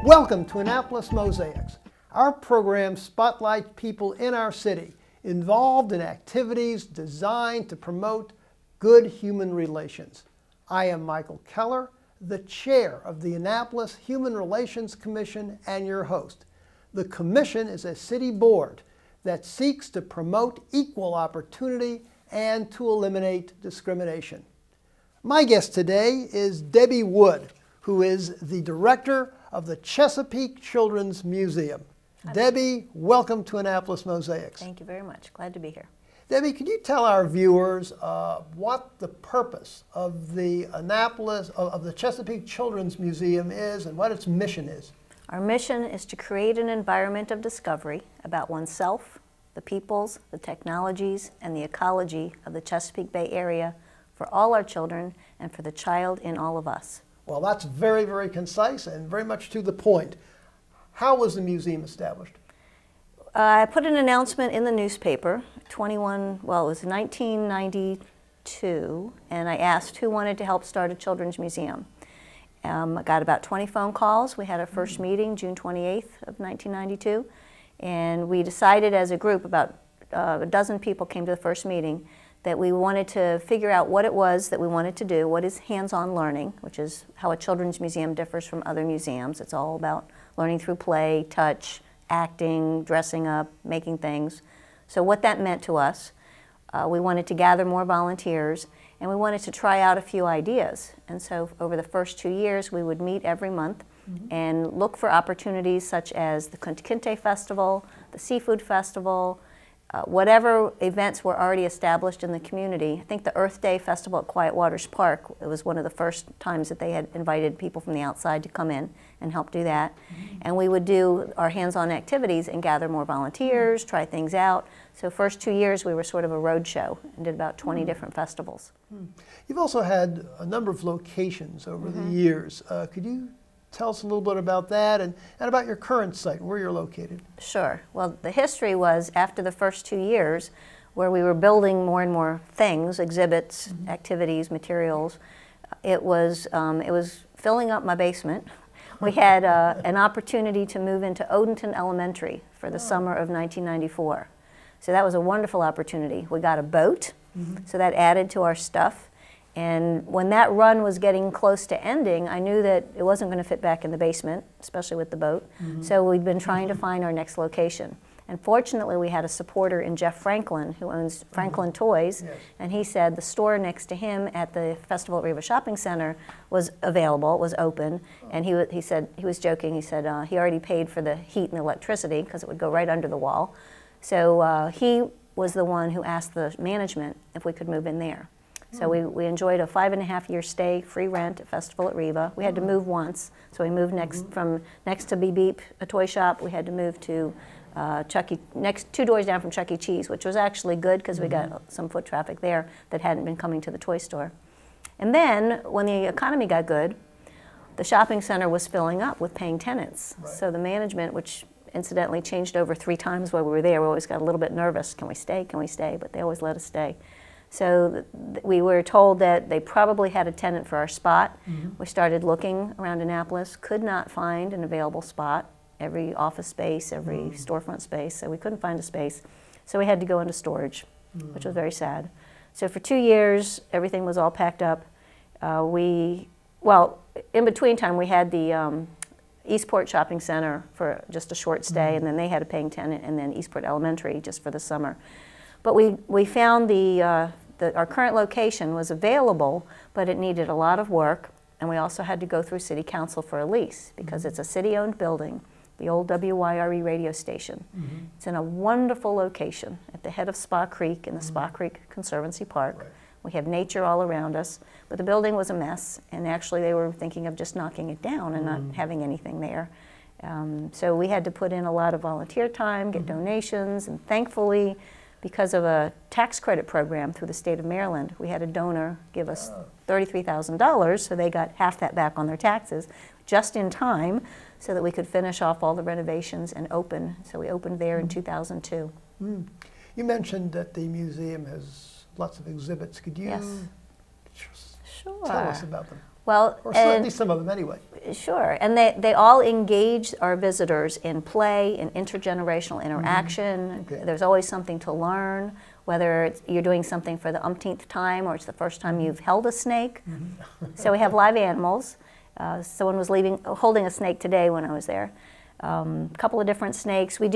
Welcome to Annapolis Mosaics. Our program spotlights people in our city involved in activities designed to promote good human relations. I am Michael Keller, the chair of the Annapolis Human Relations Commission and your host. The commission is a city board that seeks to promote equal opportunity and to eliminate discrimination. My guest today is Debbie Wood, who is the director of the Chesapeake Children's Museum. Hi. Debbie, welcome to Annapolis Mosaics. Thank you very much. Glad to be here. Debbie, could you tell our viewers what the purpose of the Chesapeake Children's Museum is and what its mission is? Our mission is to create an environment of discovery about oneself, the peoples, the technologies, and the ecology of the Chesapeake Bay area for all our children and for the child in all of us. Well, that's very, very concise and very much to the point. How was the museum established? I put an announcement in the newspaper, it was 1992, and I asked who wanted to help start a children's museum. I got about 20 phone calls. We had our first meeting June 28th of 1992, and we decided as a group, about a dozen people came to the first meeting, that we wanted to figure out what it was that we wanted to do, what is hands-on learning, which is how a children's museum differs from other museums. It's all about learning through play, touch, acting, dressing up, making things. So what that meant to us, we wanted to gather more volunteers, and we wanted to try out a few ideas. And so over the first 2 years, we would meet every month and look for opportunities such as the Kinte Festival, the Seafood Festival, whatever events were already established in the community. I think the Earth Day Festival at Quiet Waters Park, it was one of the first times that they had invited people from the outside to come in and help do that. And we would do our hands-on activities and gather more volunteers, try things out. So first 2 years we were sort of a road show and did about 20 different festivals. You've also had a number of locations over the years. Could you tell us a little bit about that and about your current site, where you're located? Sure. Well, the history was after the first 2 years where we were building more and more things, exhibits, activities, materials, it was filling up my basement. We had an opportunity to move into Odenton Elementary for the summer of 1994. So that was a wonderful opportunity. We got a boat, so that added to our stuff. And when that run was getting close to ending, I knew that it wasn't going to fit back in the basement, especially with the boat. So we'd been trying to find our next location. And fortunately, we had a supporter in Jeff Franklin, who owns Franklin Toys, and he said the store next to him at the Festival at Riva Shopping Center was available, was open, and he said, he was joking, he said he already paid for the heat and electricity because it would go right under the wall. So he was the one who asked the management if we could move in there. So we enjoyed a 5.5-year stay, free rent at Festival at Riva. We had to move once, so we moved next to Beep Beep, a toy shop. We had to move to next 2 doors down from Chuck E. Cheese, which was actually good because we got some foot traffic there that hadn't been coming to the toy store. And then when the economy got good, the shopping center was filling up with paying tenants. So the management, which incidentally changed over 3 times while we were there, we always got a little bit nervous. Can we stay? Can we stay? But they always let us stay. So we were told that they probably had a tenant for our spot. We started looking around Annapolis, could not find an available spot, every office space, every storefront space, so we couldn't find a space. So we had to go into storage, which was very sad. So for 2 years, everything was all packed up. In between time, we had the Eastport Shopping Center for just a short stay, and then they had a paying tenant, and then Eastport Elementary just for the summer. But we found our current location was available, but it needed a lot of work, and we also had to go through City Council for a lease because it's a city-owned building, the old WYRE radio station. It's in a wonderful location at the head of Spa Creek in the Spa Creek Conservancy Park. We have nature all around us, but the building was a mess, and actually they were thinking of just knocking it down and not having anything there. So we had to put in a lot of volunteer time, get donations, and thankfully, because of a tax credit program through the state of Maryland, we had a donor give us $33,000, so they got half that back on their taxes, just in time, so that we could finish off all the renovations and open. So we opened there in 2002. You mentioned that the museum has lots of exhibits. Could you Sure. tell us about them? Well, Or at least some of them anyway. sure, and they all engage our visitors in play, in intergenerational interaction. Okay. There's always something to learn, whether you're doing something for the umpteenth time or it's the first time you've held a snake. So we have live animals. Someone was holding a snake today when I was there. A couple of different snakes. We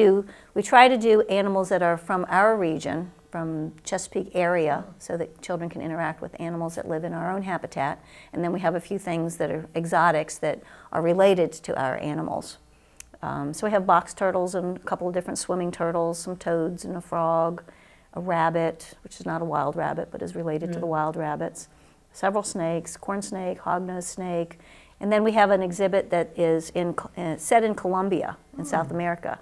try to do animals that are from our region, from Chesapeake area, so that children can interact with animals that live in our own habitat. And then we have a few things that are exotics that are related to our animals. So we have box turtles and a couple of different swimming turtles, some toads and a frog, a rabbit, which is not a wild rabbit but is related to the wild rabbits, several snakes, corn snake, hognose snake, and then we have an exhibit that is set in Colombia in South America.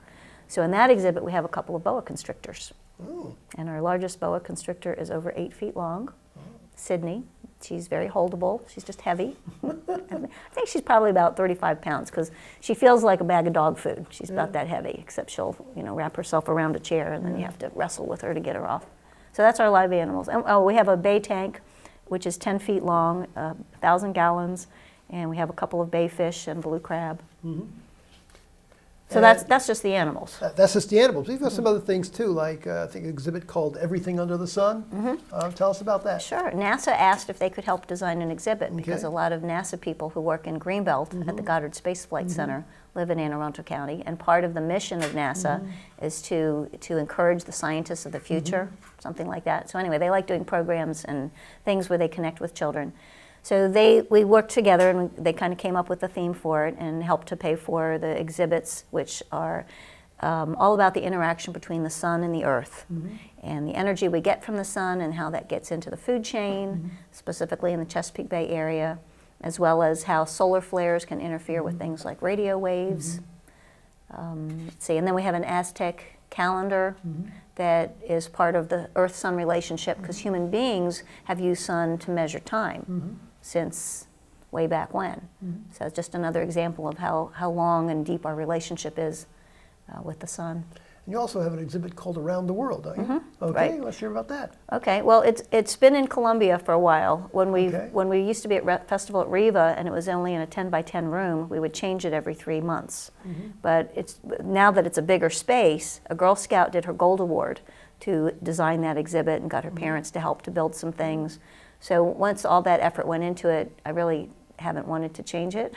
So in that exhibit we have a couple of boa constrictors. Ooh. And our largest boa constrictor is over 8 feet long, Sydney. She's very holdable. She's just heavy. I think she's probably about 35 pounds because she feels like a bag of dog food. She's about that heavy, except she'll wrap herself around a chair and then you have to wrestle with her to get her off. So that's our live animals. And we have a bay tank, which is 10 feet long, 1,000 gallons, and we have a couple of bay fish and blue crab. So that's just the animals. That's just the animals. We've got some other things too, like I think an exhibit called Everything Under the Sun. Tell us about that. Sure. NASA asked if they could help design an exhibit because a lot of NASA people who work in Greenbelt at the Goddard Space Flight Center live in Anne Arundel County, and part of the mission of NASA is to encourage the scientists of the future, something like that. So anyway, they like doing programs and things where they connect with children. So we worked together and they kind of came up with the theme for it and helped to pay for the exhibits, which are all about the interaction between the sun and the earth and the energy we get from the sun and how that gets into the food chain, specifically in the Chesapeake Bay area, as well as how solar flares can interfere with things like radio waves. Let's see, and then we have an Aztec calendar that is part of the Earth-Sun relationship because human beings have used sun to measure time since way back when. So it's just another example of how long and deep our relationship is with the sun. And you also have an exhibit called Around the World, don't you? Okay, right. let's hear about that. Okay, well it's been in Colombia for a while. When we used to be at Festival at Riva and it was only in a 10 by 10 room, we would change it every 3 months. But now that it's a bigger space, a Girl Scout did her Gold Award to design that exhibit and got her parents to help to build some things. So once all that effort went into it, I really haven't wanted to change it.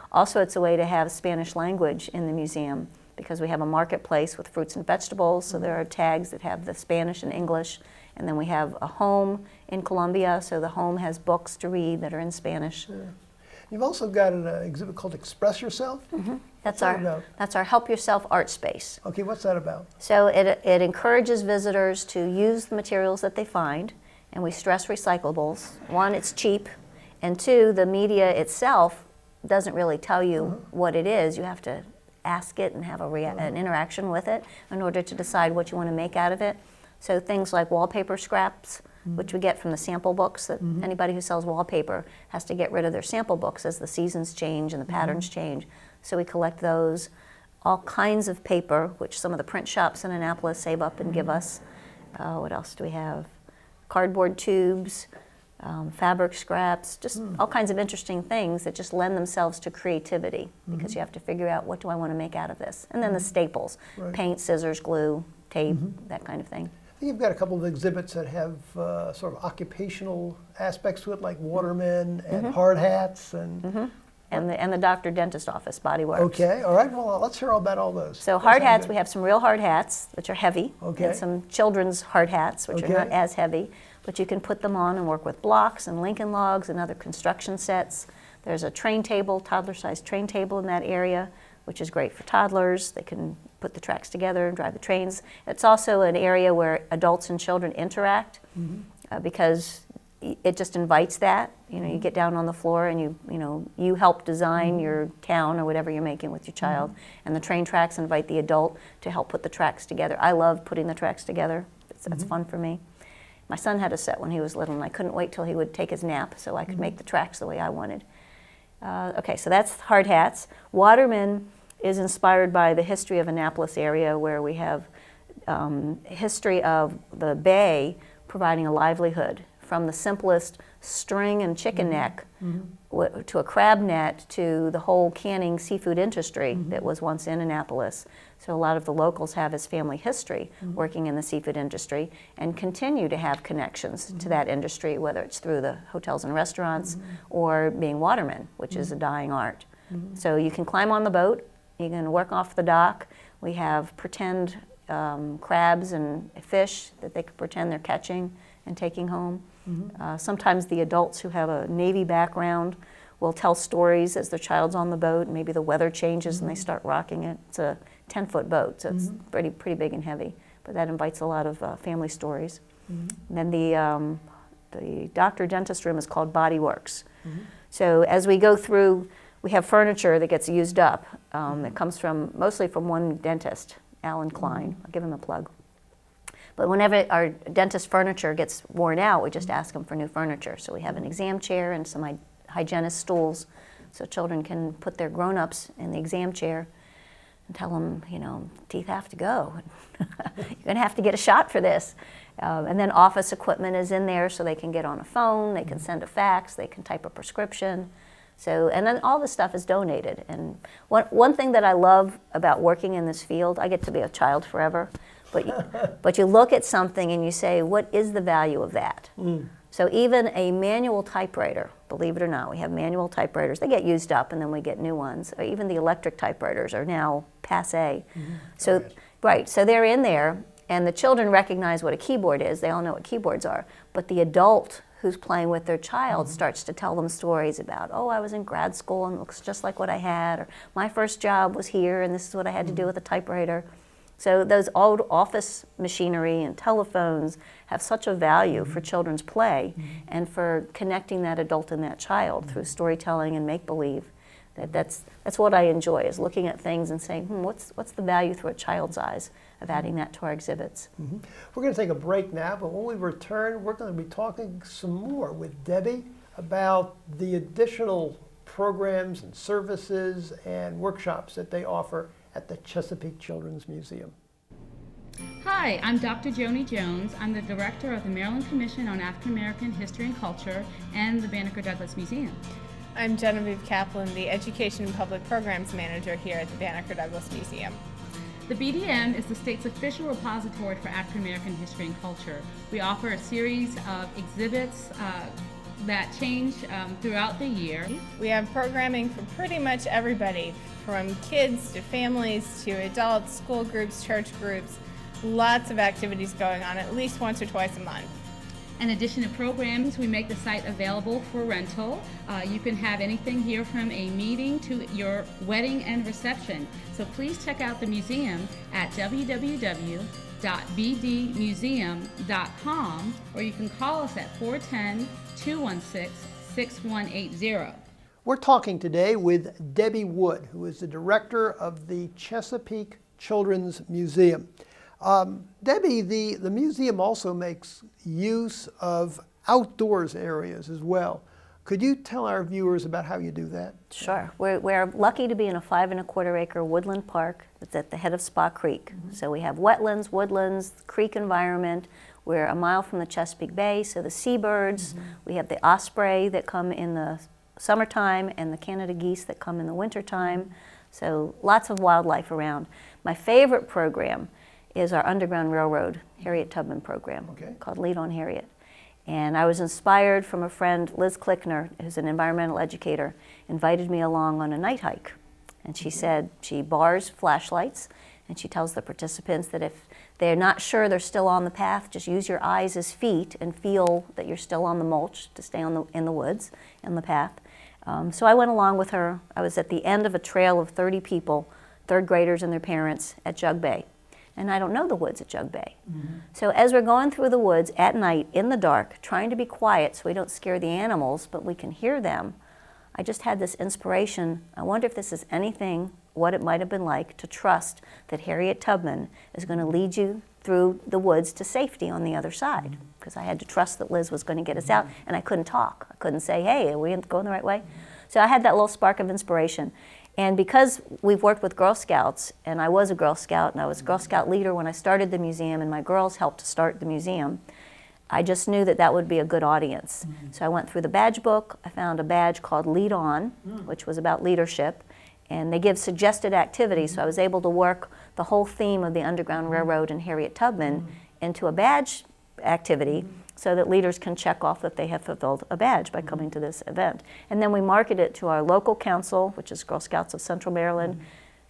Also, it's a way to have Spanish language in the museum because we have a marketplace with fruits and vegetables, so there are tags that have the Spanish and English, and then we have a home in Colombia, so the home has books to read that are in Spanish. You've also got an exhibit called Express Yourself. That's our Help Yourself art space. Okay, what's that about? So it encourages visitors to use the materials that they find, and we stress recyclables. One, it's cheap, and two, the media itself doesn't really tell you what it is. You have to ask it and have an interaction with it in order to decide what you want to make out of it. So things like wallpaper scraps, which we get from the sample books, that anybody who sells wallpaper has to get rid of their sample books as the seasons change and the patterns change. So we collect those. All kinds of paper, which some of the print shops in Annapolis save up and give us. What else do we have? Cardboard tubes, fabric scraps, just all kinds of interesting things that just lend themselves to creativity because you have to figure out what do I want to make out of this. And then the staples, paint, scissors, glue, tape, that kind of thing. I think you've got a couple of exhibits that have sort of occupational aspects to it, like watermen and hard hats and And the doctor dentist office, Body Works. Okay, all right, well, let's hear about all those. So hard hats, we have some real hard hats, which are heavy, and some children's hard hats, which are not as heavy, but you can put them on and work with blocks and Lincoln logs and other construction sets. There's a train table, toddler-sized train table in that area, which is great for toddlers. They can put the tracks together and drive the trains. It's also an area where adults and children interact because it just invites that. You know, you get down on the floor and you help design your town or whatever you're making with your child, and the train tracks invite the adult to help put the tracks together. I love putting the tracks together. That's fun for me. My son had a set when he was little, and I couldn't wait till he would take his nap so I could make the tracks the way I wanted. Okay, so that's hard hats. Waterman is inspired by the history of Annapolis area, where we have history of the bay providing a livelihood, from the simplest string and chicken neck to a crab net to the whole canning seafood industry that was once in Annapolis. So a lot of the locals have his family history working in the seafood industry and continue to have connections to that industry, whether it's through the hotels and restaurants or being watermen, which is a dying art. So you can climb on the boat, you can work off the dock. We have pretend crabs and fish that they can pretend they're catching and taking home. Sometimes the adults who have a Navy background will tell stories as their child's on the boat. Maybe the weather changes and they start rocking it. It's a 10-foot boat, so it's pretty big and heavy. But that invites a lot of family stories. And then the doctor-dentist room is called Body Works. So as we go through, we have furniture that gets used up. It comes mostly from one dentist, Alan Klein. I'll give him a plug. But whenever our dentist furniture gets worn out, we just ask them for new furniture. So we have an exam chair and some hygienist stools so children can put their grown-ups in the exam chair and tell them, you know, teeth have to go. You're going to have to get a shot for this. And then office equipment is in there so they can get on a phone, they can send a fax, they can type a prescription. So, and then all this stuff is donated. And one thing that I love about working in this field, I get to be a child forever, but you look at something and you say, what is the value of that? So even a manual typewriter, believe it or not, we have manual typewriters. They get used up and then we get new ones. Or even the electric typewriters are now passé. So, right, so they're in there and the children recognize what a keyboard is. They all know what keyboards are. But the adult who's playing with their child starts to tell them stories about, oh, I was in grad school and it looks just like what I had, or my first job was here and this is what I had to do with a typewriter. So those old office machinery and telephones have such a value for children's play and for connecting that adult and that child through storytelling and make-believe. That's what I enjoy, is looking at things and saying, what's the value through a child's eyes of adding that to our exhibits. We're going to take a break now, but when we return, we're going to be talking some more with Debbie about the additional programs and services and workshops that they offer at the Chesapeake Children's Museum. Hi, I'm Dr. Joni Jones. I'm the director of the Maryland Commission on African American History and Culture and the Banneker Douglas Museum. I'm Genevieve Kaplan, the Education and Public Programs Manager here at the Banneker Douglas Museum. The BDM is the state's official repository for African American history and culture. We offer a series of exhibits that change throughout the year. We have programming for pretty much everybody, from kids to families to adults, school groups, church groups. Lots of activities going on at least once or twice a month. In addition to programs, we make the site available for rental. You can have anything here from a meeting to your wedding and reception. So please check out the museum at www.bdmuseum.com, or you can call us at 410-216-6180. We're talking today with Debbie Wood, who is the director of the Chesapeake Children's Museum. Debbie, the museum also makes use of outdoors areas as well. Could you tell our viewers about how you do that? Sure. We're lucky to be in a 5¼ acre woodland park that's at the head of Spa Creek. So we have wetlands, woodlands, creek environment. We're a mile from the Chesapeake Bay, so the seabirds. We have the osprey that come in the summertime and the Canada geese that come in the wintertime. So lots of wildlife around. My favorite program is our Underground Railroad Harriet Tubman program called Lead on Harriet. And I was inspired from a friend, Liz Klickner, who's an environmental educator, invited me along on a night hike. And she said she bars flashlights and she tells the participants that if they're not sure they're still on the path, just use your eyes as feet and feel that you're still on the mulch to stay in the woods, in the path. So I went along with her. I was at the end of a trail of 30 people, third graders and their parents at Jug Bay. And I don't know the woods at Jug Bay. So as we're going through the woods at night in the dark, trying to be quiet so we don't scare the animals, but we can hear them, I just had this inspiration. I wonder if this is anything, what it might have been like to trust that Harriet Tubman is going to lead you through the woods to safety on the other side. Because I had to trust that Liz was going to get us out, and I couldn't talk. I couldn't say, hey, are we going the right way? So I had that little spark of inspiration. And because we've worked with Girl Scouts, and I was a Girl Scout, and I was a Girl Scout leader when I started the museum, and my girls helped to start the museum, I just knew that that would be a good audience. So I went through the badge book. I found a badge called Lead On, which was about leadership. And they give suggested activities, so I was able to work the whole theme of the Underground Railroad and Harriet Tubman into a badge activity so that leaders can check off that they have fulfilled a badge by coming to this event. And then we market it to our local council, which is Girl Scouts of Central Maryland.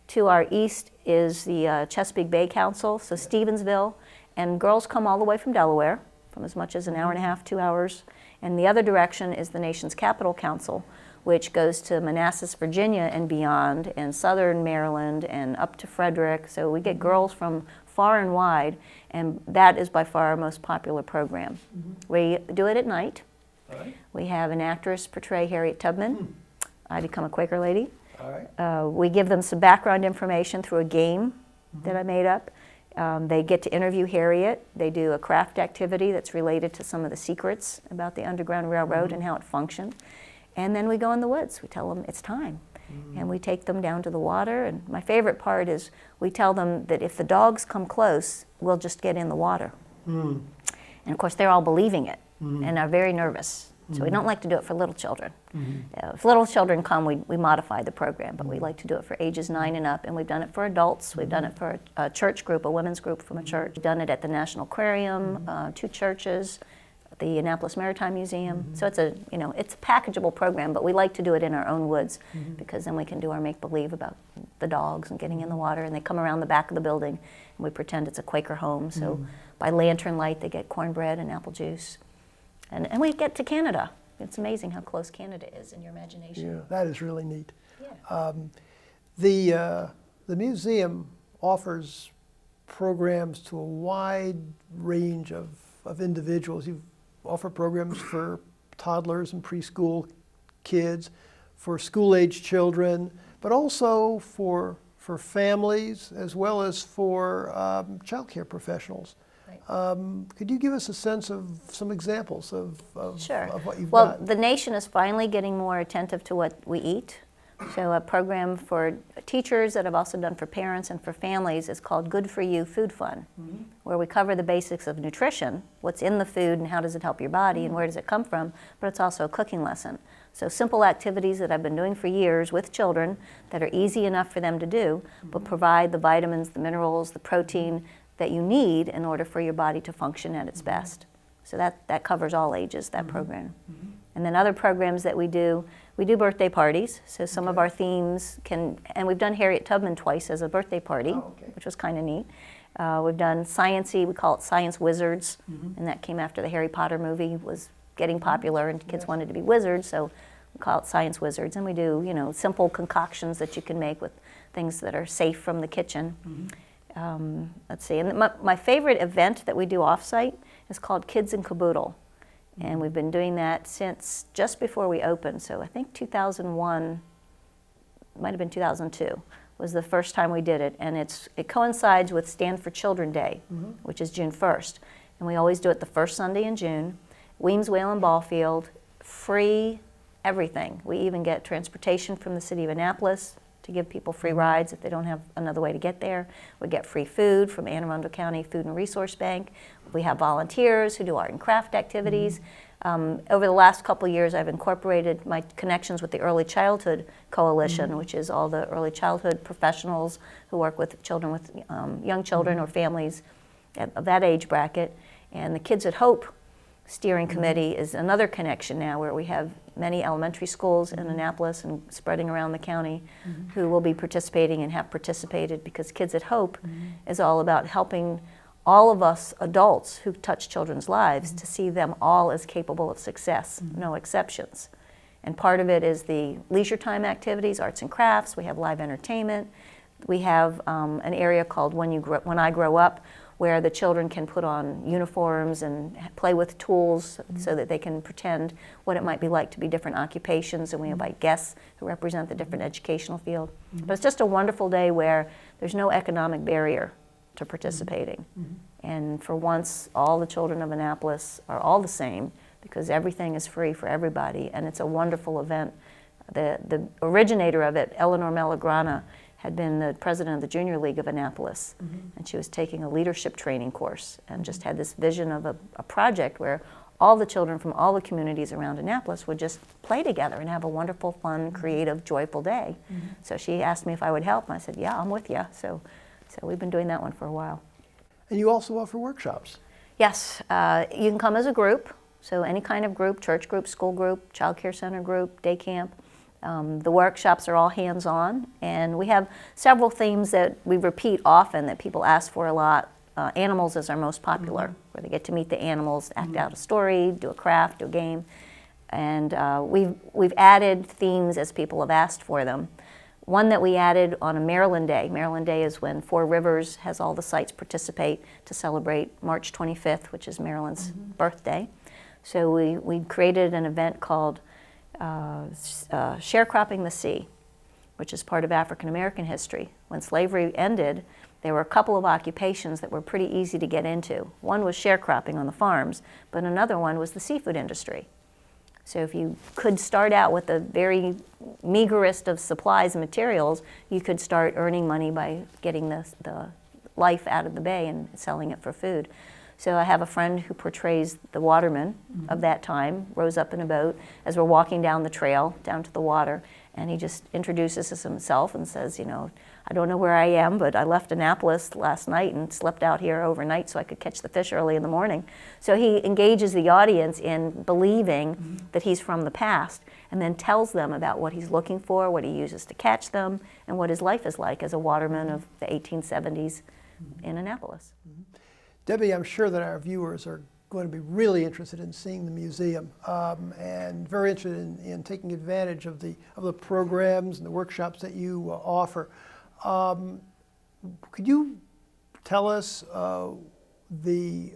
To our east is the Chesapeake Bay Council, so Stevensville. And girls come all the way from Delaware, from as much as an hour and a half, 2 hours. And the other direction is the nation's capital council, which goes to Manassas, Virginia and beyond, and southern Maryland and up to Frederick. So we get girls from far and wide, and that is by far our most popular program. We do it at night. We have an actress portray Harriet Tubman. I become a Quaker lady. We give them some background information through a game that I made up. They get to interview Harriet. They do a craft activity that's related to some of the secrets about the Underground Railroad and how it functioned. And then we go in the woods. We tell them it's time. And we take them down to the water. And my favorite part is we tell them that if the dogs come close, we'll just get in the water. And of course, they're all believing it and are very nervous. So we don't like to do it for little children. If little children come, we modify the program, but we like to do it for ages 9 and up. And we've done it for adults. We've done it for a church group, a women's group from a church. We've done it at the National Aquarium, 2 churches, the Annapolis Maritime Museum. So it's a, it's a packageable program, but we like to do it in our own woods because then we can do our make-believe about the dogs and getting in the water, and they come around the back of the building and we pretend it's a Quaker home. So by lantern light, they get cornbread and apple juice. And we get to Canada. It's amazing how close Canada is in your imagination. Yeah, that is really neat. Yeah. The museum offers programs to a wide range of individuals. You offer programs for toddlers and preschool kids, for school-age children, but also for families as well as for child care professionals. Could you give us a sense of some examples of what you've Well, got? the nation is finally getting more attentive to what we eat. So a program for teachers that I've also done for parents and for families is called Good For You Food Fun, where we cover the basics of nutrition, what's in the food and how does it help your body and where does it come from, but it's also a cooking lesson. So simple activities that I've been doing for years with children that are easy enough for them to do, but provide the vitamins, the minerals, the protein that you need in order for your body to function at its best. So that covers all ages, that program. And then other programs that we do birthday parties. So some of our themes and we've done Harriet Tubman twice as a birthday party, which was kind of neat. We've done sciencey, we call it Science Wizards, and that came after the Harry Potter movie was getting popular and kids wanted to be wizards, so we call it Science Wizards. And we do, simple concoctions that you can make with things that are safe from the kitchen. Let's see, and my favorite event that we do off-site is called Kids in Caboodle. And we've been doing that since just before we opened. So I think 2001, might have been 2002, was the first time we did it. And it coincides with Stand for Children Day, which is June 1st. And we always do it the first Sunday in June. Weems Whalen Ball Field, free everything. We even get transportation from the city of Annapolis to give people free rides if they don't have another way to get there. We get free food from Anne Arundel County Food and Resource Bank. We have volunteers who do art and craft activities. Over the last couple of years, I've incorporated my connections with the Early Childhood Coalition, which is all the early childhood professionals who work with children, with young children or families of that age bracket. And the Kids at Hope Steering Committee is another connection now, where we have many elementary schools in Annapolis and spreading around the county who will be participating and have participated, because Kids at Hope is all about helping all of us adults who touch children's lives to see them all as capable of success, no exceptions. And part of it is the leisure time activities, arts and crafts. We have live entertainment. We have an area called When I Grow Up, where the children can put on uniforms and play with tools so that they can pretend what it might be like to be different occupations, and we invite guests who represent the different educational field. But it's just a wonderful day where there's no economic barrier to participating. And for once, all the children of Annapolis are all the same, because everything is free for everybody, and it's a wonderful event. The originator of it, Eleanor Melagrana, had been the president of the Junior League of Annapolis, and she was taking a leadership training course and just had this vision of a project where all the children from all the communities around Annapolis would just play together and have a wonderful, fun, creative, joyful day. So she asked me if I would help, and I said, yeah, I'm with you. So we've been doing that one for a while. And you also offer workshops. Yes, you can come as a group, so any kind of group, church group, school group, child care center group, day camp. The workshops are all hands-on, and we have several themes that we repeat often that people ask for a lot. Animals is our most popular, where they get to meet the animals, act out a story, do a craft, do a game. And we've added themes as people have asked for them. One that we added on a Maryland Day. Maryland Day is when Four Rivers has all the sites participate to celebrate March 25th, which is Maryland's birthday. So we created an event called Sharecropping the Sea, which is part of African American history. When slavery ended, there were a couple of occupations that were pretty easy to get into. One was sharecropping on the farms, but another one was the seafood industry. So if you could start out with the very meagerest of supplies and materials, you could start earning money by getting the life out of the bay and selling it for food. So I have a friend who portrays the waterman of that time, rose up in a boat as we're walking down the trail, down to the water, and he just introduces us himself and says, you know, I don't know where I am, but I left Annapolis last night and slept out here overnight so I could catch the fish early in the morning. So he engages the audience in believing that he's from the past, and then tells them about what he's looking for, what he uses to catch them, and what his life is like as a waterman of the 1870s in Annapolis. Debbie, I'm sure that our viewers are going to be really interested in seeing the museum and very interested in taking advantage of the programs and the workshops that you offer. Could you tell us the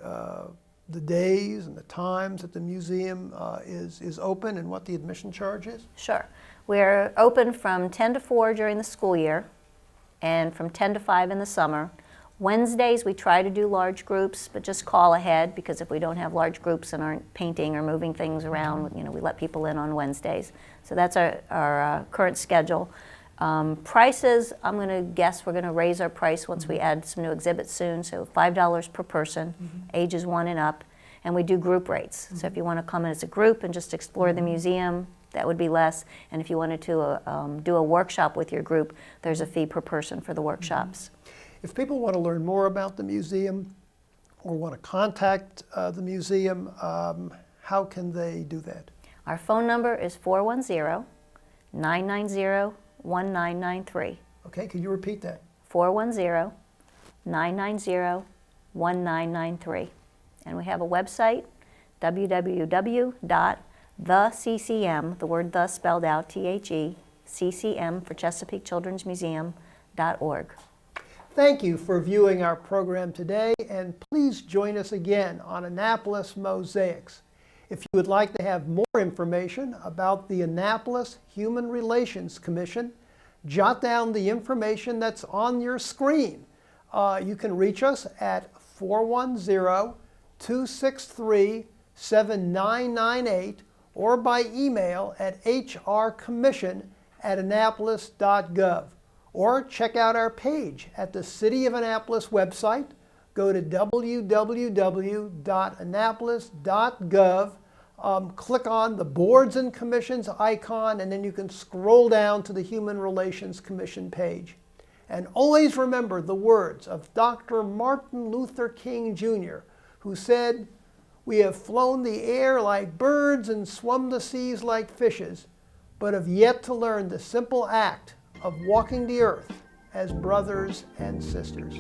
days and the times that the museum is open and what the admission charge is? Sure. We're open from 10 to 4 during the school year and from 10 to 5 in the summer. Wednesdays we try to do large groups, but just call ahead, because if we don't have large groups and aren't painting or moving things around, you know, we let people in on Wednesdays. So that's our current schedule. Prices, I'm going to guess we're going to raise our price once we add some new exhibits soon, so $5 per person, ages 1 and up, and we do group rates. So if you want to come as a group and just explore the museum, that would be less, and if you wanted to do a workshop with your group, there's a fee per person for the workshops. If people want to learn more about the museum or want to contact the museum, how can they do that? Our phone number is 410-990-1993. Okay, can you repeat that? 410-990-1993. And we have a website, www.theccm, the word the spelled out, T-H-E, CCM for Chesapeake Children's Museum.org. Thank you for viewing our program today, and please join us again on Annapolis Mosaics. If you would like to have more information about the Annapolis Human Relations Commission, jot down the information that's on your screen. You can reach us at 410-263-7998 or by email at hrcommission@annapolis.gov. Or check out our page at the City of Annapolis website. Go to www.annapolis.gov, click on the Boards and Commissions icon, and then you can scroll down to the Human Relations Commission page. And always remember the words of Dr. Martin Luther King Jr., who said, "We have flown the air like birds and swum the seas like fishes, but have yet to learn the simple act of walking the earth as brothers and sisters."